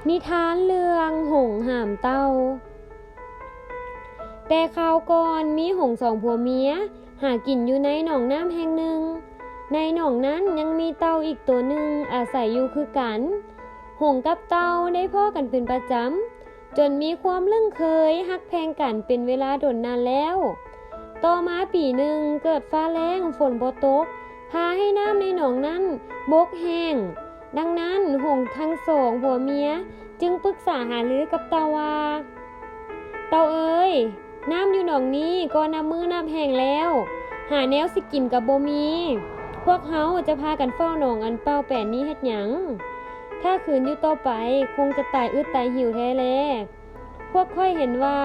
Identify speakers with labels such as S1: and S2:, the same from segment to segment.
S1: นิทานเรื่องหงส์ห่ามเต่าแต่คราวก่อนมีหงส์สองผัวเมียหากินอยู่ในหนองน้ำแห่งหนึ่งในหนองนั้นยังมีเต่าอีกตัวหนึ่งอาศัยอยู่คือกันหงส์กับเต่าได้พ้อกันเป็นประจำจนมีความลึ่งเคยฮักแพงกันเป็นเวลาดนนานแล้วต่อมาปีหนึ่งเกิดฟ้าแล้งฝนบ่ตกพาให้น้ำในหนองนั้นบกแห้งดังนั้นหงส์ทั้งสองผัวเมียจึงปรึกษาหารือกับเต่าว่าเต่าเอ้ยน้ำอยู่หนองนี้ก็น้ำมือน้ำแห้งแล้วหาแนวสิกินกับบ่มีพวกเฮาจะพากันเฝ้าหนองอันเป้าแป่นนี้เฮ็ดหยังถ้าขืนอยู่ต่อไปคงจะตายอึดตายหิวแท้แลพวกค่อยเห็นว่า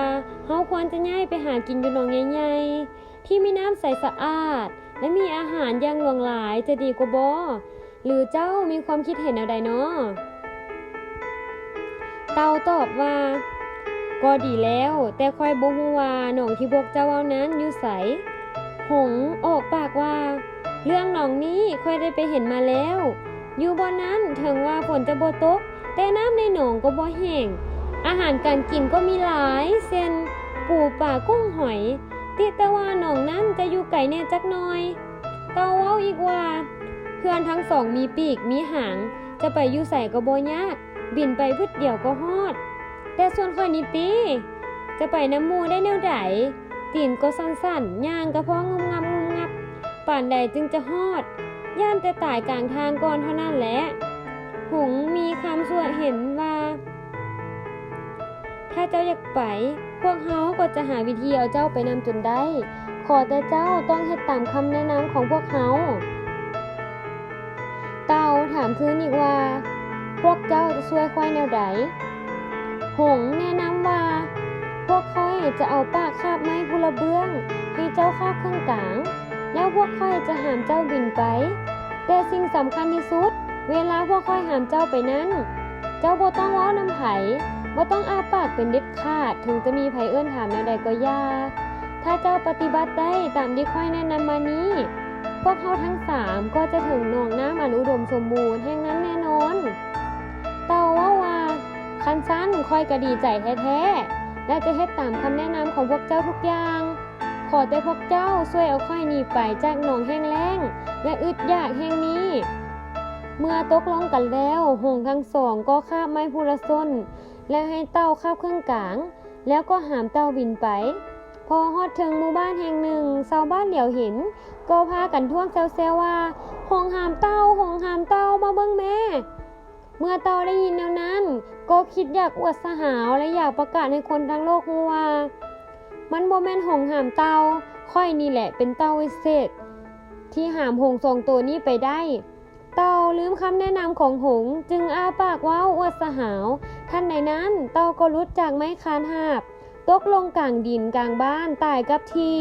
S1: เฮาควรจะย้ายไปหากินอยู่หนองใหญ่ๆที่มีน้ำใสสะอาดและมีอาหารอย่างหลวงหลายจะดีกว่าบ่หรือเจ้ามีความคิดเห็นแนวใดเนาะเต่าตอบว่าก็ดีแล้วแต่ค่อยบ่ฮู้ว่าหนองที่พวกเจ้าเว้านั้นอยู่ไสหงส์ออกปากว่าเรื่องหนองนี้ค่อยได้ไปเห็นมาแล้วอยู่บ่นั้นถึงว่าฝนจะบ่ตกแต่น้ำในหนองก็บ่แห้งอาหารการกินก็มีหลายเช่นปูปลากุ้งหอยติแต่ว่าหนองนั้นจะอยู่ไกลแน่จักหน่อยเต่าเว้าอีกว่าเพื่อนทั้งสองมีปีกมีหางจะไปอยู่ไสก็บ่ยากบินไปพึดเดียวก็ฮอดแต่ส่วนข้อยนี่ติจะไปน้ำหมู่ได้แนวใดตีนก็สั้นๆย่างก็พองุมงับงุมงับป่านใดจึงจะฮอดย่านแต่ตายกลางทางก่อนเท่านั้นแหละหงส์มีคำส่วนเห็นว่าถ้าเจ้าอยากไปพวกเฮาก็จะหาวิธีเอาเจ้าไปนำจนได้ขอแต่เจ้าต้องเฮ็ดตามคำแนะนำของพวกเฮาเต่าถามคืนอีกว่าพวกเจ้าจะช่วยค่อยแนวใดหงส์แนะนำว่าพวกค่อยจะเอาปากคาบไม้พุละเบื้องให้เจ้าคาบเครื่องกลางแล้วพวกค่อยจะหามเจ้าบินไปแต่สิ่งสำคัญที่สุดเวลาพวกค่อยหามเจ้าไปนั้นเจ้าบ่ต้องเว้านำไผบ่ต้องอ้าปากเป็นเด็ดขาดถึงจะมีไผเอิ้นถามแนวใดก็อย่าถ้าเจ้าปฏิบัติได้ตามที่ค่อยแนะนำมานี้พวกเขาทั้ง3ก็จะถึงหนองน้ำอันอุดมสมบูรณ์แห่งนั้นแน่นอนเต่าว่าคันซั่นค่อยก็ดีใจแท้ๆและจะเฮ็ดตามคำแนะนำของพวกเจ้าทุกอย่างขอแต่พวกเจ้าช่วยเอาค่อยหนีไปจากหนองแห้งแล้งและอึดอยากแห่งนี้เมื่อตกลงกันแล้วหงส์ทั้งสองก็คาบไม้พุละส้นและให้เต่าคาบเครื่องกลางแล้วก็หามเต่าบินไปพอฮอดถึงหมู่บ้านแห่งหนึ่งชาวบ้านเหลียวเห็นก็พากันท่วงแซวๆว่าหงส์หามเต่าหงส์หามเต่ามาเบิ่งแม่เมื่อเต่าได้ยินแนวนั้นก็คิดอยากอวดสหาวและอยากประกาศให้คนทั้งโลกรู้ว่ามันบ่แม่นหงส์หามเต่าค่อยนี่แหละเป็นเต่าวิเศษที่หามหงส์2ตัวนี้ไปได้เต่าลืมคำแนะนำของหงส์จึงอ้าปากว้าวอวดสหาวทันใดนั้นเต่าก็หลุดจากไม้คานหาบตกลงกลางดินกลางบ้านตายกับที